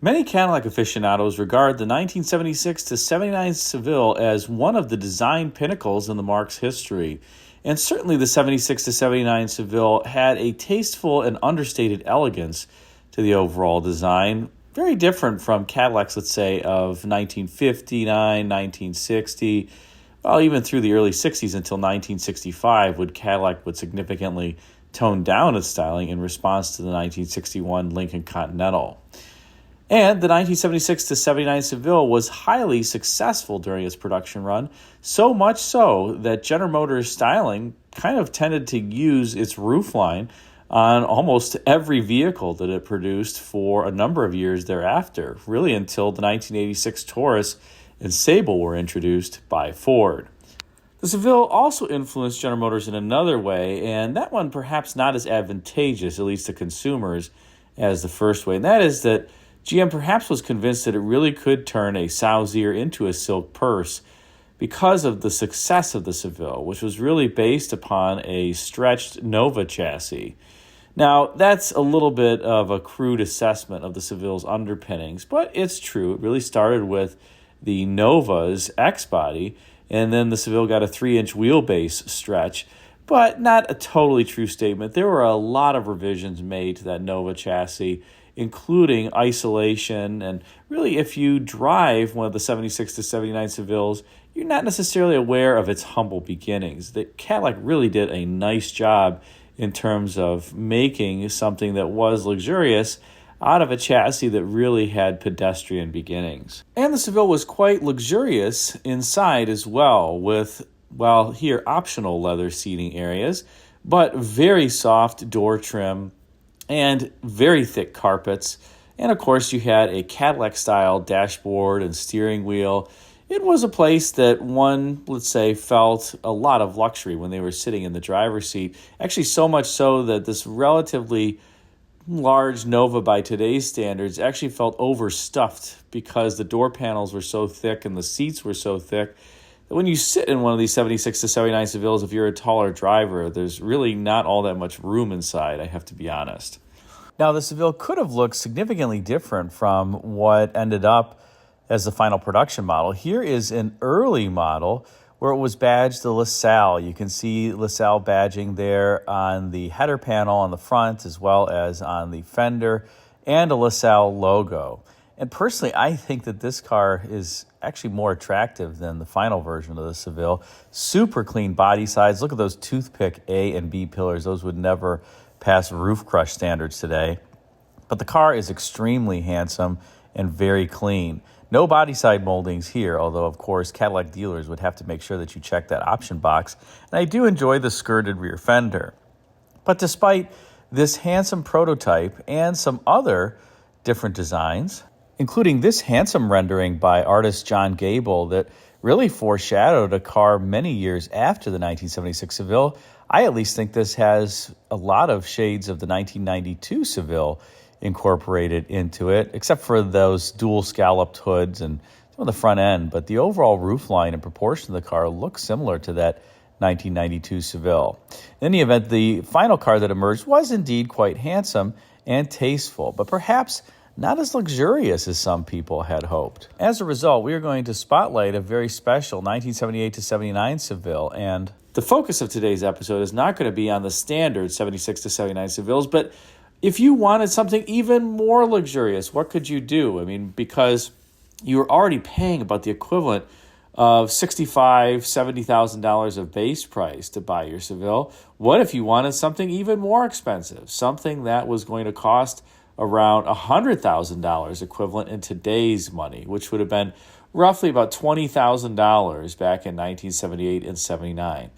Many Cadillac aficionados regard the 1976 to 79 Seville as one of the design pinnacles in the marque's history. And certainly the 76 to 79 Seville had a tasteful and understated elegance to the overall design, very different from Cadillacs, let's say, of 1959, 1960, well, even through the early 60s until 1965, when Cadillac would significantly tone down its styling in response to the 1961 Lincoln Continental. And the 1976 to 79 Seville was highly successful during its production run, so much so that General Motors styling kind of tended to use its roofline on almost every vehicle that it produced for a number of years thereafter, really until the 1986 Taurus and Sable were introduced by Ford. The Seville also influenced General Motors in another way, and that one perhaps not as advantageous, at least to consumers, as the first way, and that is that GM perhaps was convinced that it really could turn a sow's ear into a silk purse because of the success of the Seville, which was really based upon a stretched Nova chassis. Now, that's a little bit of a crude assessment of the Seville's underpinnings, but it's true. It really started with the Nova's X-body, and then the Seville got a 3-inch wheelbase stretch, but not a totally true statement. There were a lot of revisions made to that Nova chassis, including isolation, and really if you drive one of the 76 to 79 Sevilles, you're not necessarily aware of its humble beginnings. The Cadillac really did a nice job in terms of making something that was luxurious out of a chassis that really had pedestrian beginnings. And the Seville was quite luxurious inside as well, with, well, here optional leather seating areas, but very soft door trim and very thick carpets. And of course, you had a Cadillac-style dashboard and steering wheel. It was a place that one, let's say, felt a lot of luxury when they were sitting in the driver's seat. Actually, so much so that this relatively large Nova by today's standards actually felt overstuffed because the door panels were so thick and the seats were so thick that when you sit in one of these 76 to 79 Sevilles, if you're a taller driver, there's really not all that much room inside, I have to be honest. Now, the Seville could have looked significantly different from what ended up as the final production model. Here is an early model where it was badged the LaSalle. You can see LaSalle badging there on the header panel on the front as well as on the fender, and a LaSalle logo. And personally, I think that this car is actually more attractive than the final version of the Seville. Super clean body sides. Look at those toothpick A and B pillars. Those would never pass roof crush standards today. But the car is extremely handsome and very clean. No body side moldings here, although, of course, Cadillac dealers would have to make sure that you check that option box. And I do enjoy the skirted rear fender. But despite this handsome prototype and some other different designs, including this handsome rendering by artist John Gable that really foreshadowed a car many years after the 1976 Seville, I at least think this has a lot of shades of the 1992 Seville incorporated into it, except for those dual scalloped hoods and some of the front end. But the overall roofline and proportion of the car looks similar to that 1992 Seville. In any event, the final car that emerged was indeed quite handsome and tasteful, but perhaps not as luxurious as some people had hoped. As a result, we are going to spotlight a very special 1978 to 79 Seville, and the focus of today's episode is not going to be on the standard 76 to 79 Sevilles, but if you wanted something even more luxurious, what could you do? I mean, because you were already paying about the equivalent of $65,000, $70,000 of base price to buy your Seville. What if you wanted something even more expensive, something that was going to cost around $100,000 equivalent in today's money, which would have been roughly about $20,000 back in 1978 and 79?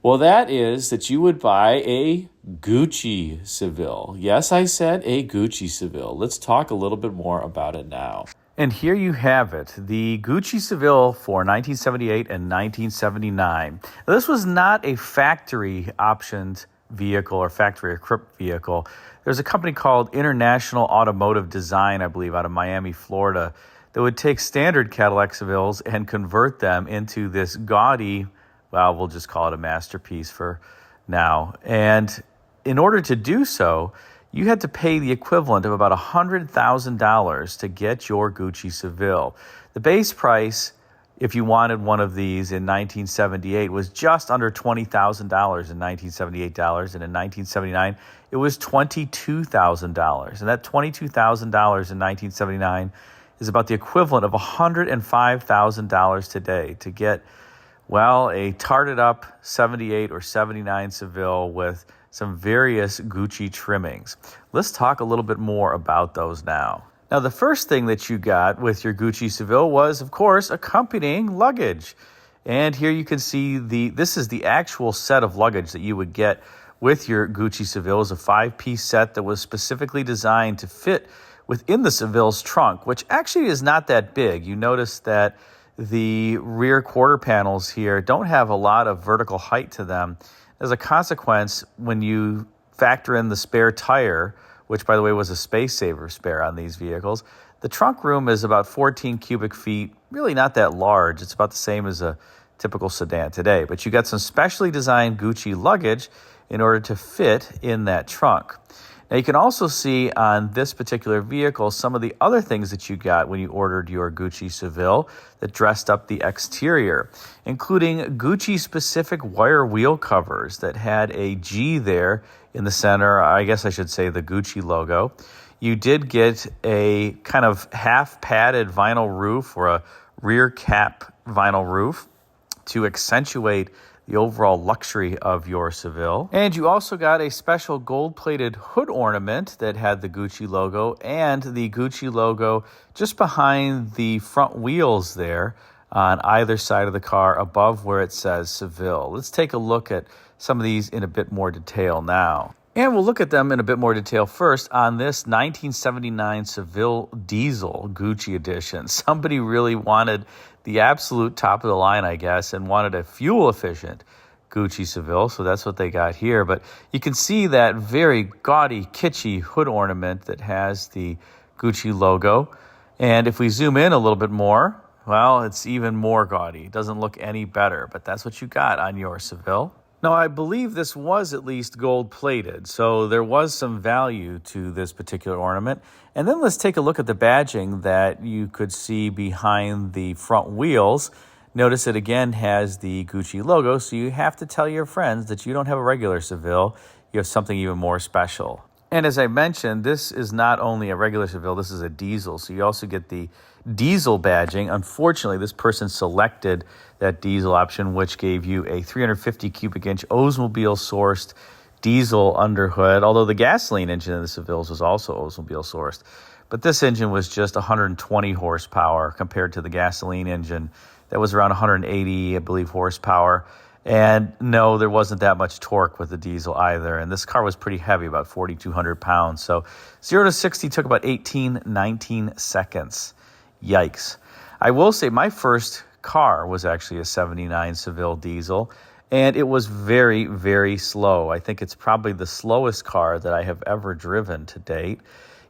Well, that is that you would buy a Gucci Seville. Yes, I said a Gucci Seville. Let's talk a little bit more about it now. And here you have it, the Gucci Seville for 1978 and 1979. Now, this was not a factory-optioned vehicle or factory-equipped vehicle. There's a company called International Automotive Design, I believe, out of Miami, Florida, that would take standard Cadillac Sevilles and convert them into this gaudy, well, we'll just call it a masterpiece for now. And in order to do so, you had to pay the equivalent of about $100,000 to get your Gucci Seville. The base price, if you wanted one of these in 1978, was just under $20,000 in 1978 dollars, and in 1979 it was $22,000. And that $22,000 in 1979 is about the equivalent of $105,000 today to get, well, a tarted up 78 or 79 Seville with some various Gucci trimmings. Let's talk a little bit more about those now. Now, the first thing that you got with your Gucci Seville was, of course, accompanying luggage. And here you can see this is the actual set of luggage that you would get with your Gucci Seville. It was a 5-piece set that was specifically designed to fit within the Seville's trunk, which actually is not that big. You notice that the rear quarter panels here don't have a lot of vertical height to them. As a consequence, when you factor in the spare tire, which, by the way, was a space saver spare on these vehicles, the trunk room is about 14 cubic feet, really not that large. It's about the same as a typical sedan today. But you got some specially designed Gucci luggage in order to fit in that trunk. Now, you can also see on this particular vehicle some of the other things that you got when you ordered your Gucci Seville that dressed up the exterior, including Gucci-specific wire wheel covers that had a G there in the center, I guess I should say the Gucci logo. You did get a kind of half-padded vinyl roof or a rear cap vinyl roof to accentuate the overall luxury of your Seville. And you also got a special gold-plated hood ornament that had the Gucci logo and the Gucci logo just behind the front wheels there on either side of the car above where it says Seville. Let's take a look at some of these in a bit more detail now. And we'll look at them in a bit more detail first on this 1979 Seville Diesel Gucci edition. Somebody really wanted the absolute top of the line, I guess, and wanted a fuel-efficient Gucci Seville, so that's what they got here. But you can see that very gaudy, kitschy hood ornament that has the Gucci logo. And if we zoom in a little bit more, well, it's even more gaudy. It doesn't look any better, but that's what you got on your Seville. Now, I believe this was at least gold-plated, so there was some value to this particular ornament. And then let's take a look at the badging that you could see behind the front wheels. Notice it again has the Gucci logo, so you have to tell your friends that you don't have a regular Seville, you have something even more special. And as I mentioned, this is not only a regular Seville, this is a diesel, so you also get the diesel badging. Unfortunately, this person selected that diesel option, which gave you a 350 cubic inch Oldsmobile-sourced diesel underhood, although the gasoline engine in the Sevilles was also Oldsmobile-sourced. But this engine was just 120 horsepower compared to the gasoline engine that was around 180, I believe, horsepower. And no, there wasn't that much torque with the diesel either. And this car was pretty heavy, about 4,200 pounds. So 0 to 60 took about 19 seconds. Yikes. I will say my first car was actually a 79 Seville diesel, and it was very, very slow. I think it's probably the slowest car that I have ever driven to date.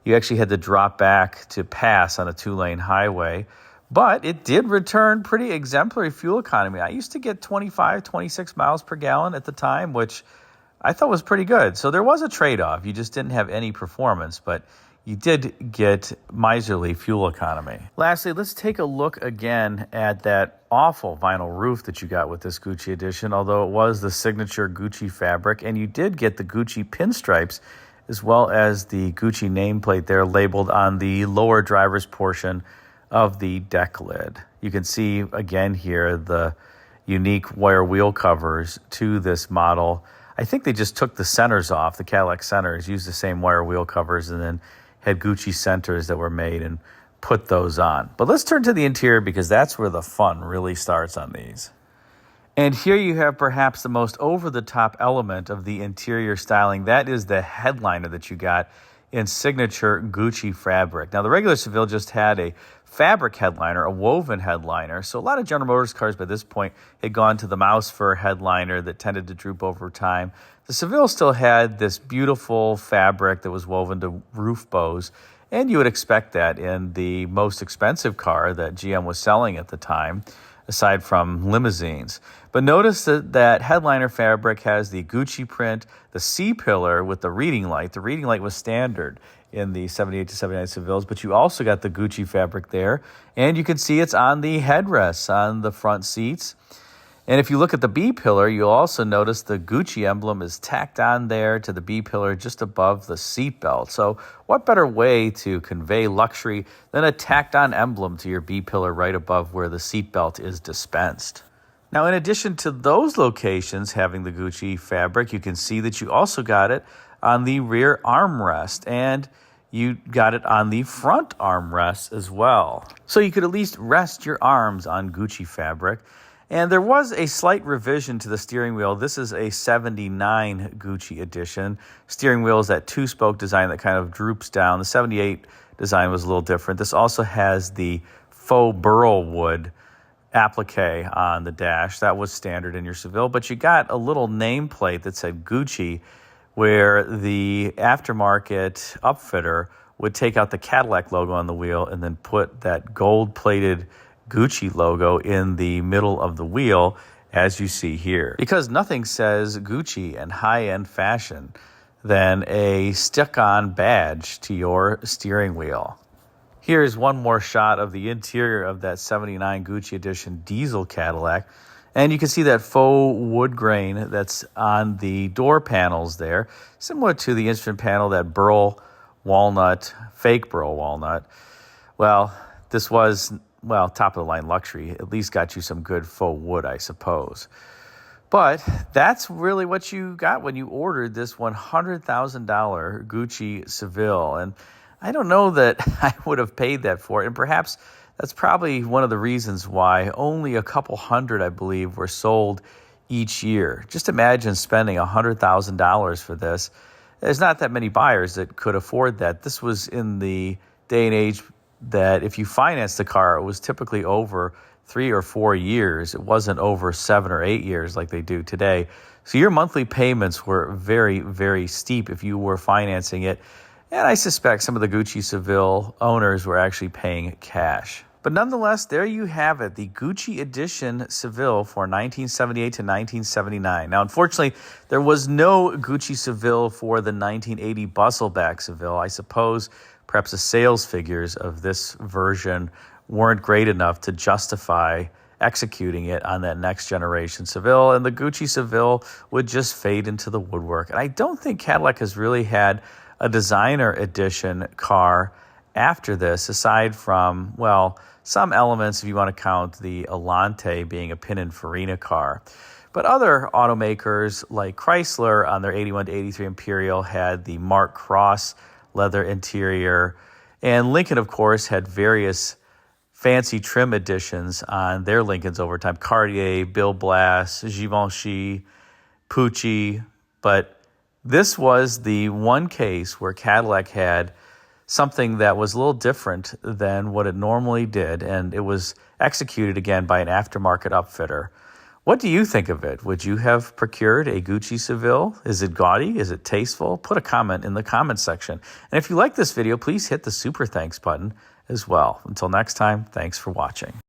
You actually had to drop back to pass on a 2-lane highway, but it did return pretty exemplary fuel economy. I used to get 25, 26 miles per gallon at the time, which I thought was pretty good. So there was a trade-off. You just didn't have any performance, but you did get miserly fuel economy. Lastly, let's take a look again at that awful vinyl roof that you got with this Gucci edition, although it was the signature Gucci fabric, and you did get the Gucci pinstripes as well as the Gucci nameplate there labeled on the lower driver's portion of the deck lid. You can see again here the unique wire wheel covers to this model. I think they just took the centers off, the Cadillac centers, used the same wire wheel covers, and then had Gucci centers that were made and put those on. But let's turn to the interior because that's where the fun really starts on these. And here you have perhaps the most over-the-top element of the interior styling. That is the headliner that you got in signature Gucci fabric. Now, the regular Seville just had a fabric headliner, a woven headliner. So a lot of General Motors cars by this point had gone to the mouse fur headliner that tended to droop over time. The Seville still had this beautiful fabric that was woven to roof bows, and you would expect that in the most expensive car that GM was selling at the time. aside from limousines. But notice that headliner fabric has the Gucci print, the C-pillar with the reading light. The reading light was standard in the 78 to 79 Sevilles, but you also got the Gucci fabric there. And you can see it's on the headrests on the front seats. And if you look at the B-pillar, you'll also notice the Gucci emblem is tacked on there to the B-pillar just above the seatbelt. So what better way to convey luxury than a tacked-on emblem to your B-pillar right above where the seatbelt is dispensed? Now, in addition to those locations having the Gucci fabric, you can see that you also got it on the rear armrest, and you got it on the front armrest as well. So you could at least rest your arms on Gucci fabric. And there was a slight revision to the steering wheel. This is a 79 Gucci edition. Steering wheel is that two-spoke design that kind of droops down. The 78 design was a little different. This also has the faux burl wood applique on the dash. That was standard in your Seville. But you got a little nameplate that said Gucci, where the aftermarket upfitter would take out the Cadillac logo on the wheel and then put that gold-plated Gucci logo in the middle of the wheel, as you see here. Because nothing says Gucci and high-end fashion than a stick-on badge to your steering wheel. Here's one more shot of the interior of that 79 Gucci edition diesel Cadillac. And you can see that faux wood grain that's on the door panels there, similar to the instrument panel, that burl walnut, fake burl walnut. Well, this was, well, top-of-the-line luxury. At least got you some good faux wood, I suppose. But that's really what you got when you ordered this $100,000 Gucci Seville. And I don't know that I would have paid that for it. And perhaps that's probably one of the reasons why only a couple hundred, I believe, were sold each year. Just imagine spending $100,000 for this. There's not that many buyers that could afford that. This was in the day and age that if you financed the car, it was typically over 3 or 4 years. It wasn't over 7 or 8 years like they do today. So your monthly payments were very, very steep if you were financing it. And I suspect some of the Gucci Seville owners were actually paying cash. But nonetheless, there you have it, the Gucci edition Seville for 1978 to 1979. Now, unfortunately, there was no Gucci Seville for the 1980 Bustleback Seville. I suppose perhaps the sales figures of this version weren't great enough to justify executing it on that next generation Seville, and the Gucci Seville would just fade into the woodwork. And I don't think Cadillac has really had a designer edition car after this, aside from, well, some elements if you want to count the Elante being a Pininfarina car. But other automakers like Chrysler on their 81 to 83 Imperial had the Mark Cross leather interior, and Lincoln, of course, had various fancy trim editions on their Lincolns over time. Cartier, Bill Blass, Givenchy, Pucci. But this was the one case where Cadillac had something that was a little different than what it normally did, and it was executed again by an aftermarket upfitter. What do you think of it? Would you have procured a Gucci Seville? Is it gaudy? Is it tasteful? Put a comment in the comment section. And if you like this video, please hit the super thanks button as well. Until next time, thanks for watching.